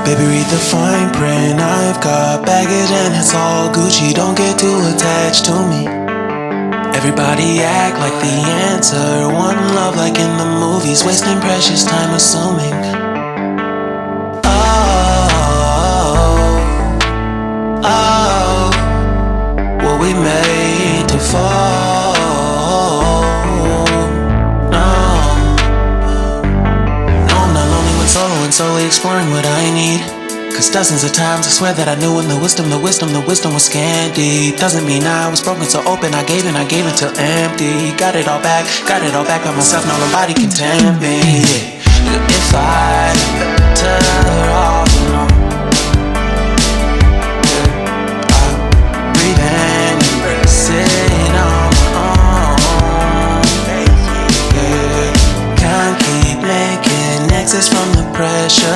Baby, read the fine print. I've got baggage and it's all Gucci. Don't get too attached to me. Everybody act like the answer. One love like in the movies. Wasting precious time assuming. Oh, were we made to fall? No, I'm not lonely when solo and solely exploring what I need. Cause dozens of times I swear that I knew when the wisdom was scanty. Doesn't mean I was broken so open, I gave till empty. Got it all back by myself, now nobody can tempt me. If I better off alone, I'll breathe and embrace it on my own. Can't keep making exits from the pressure.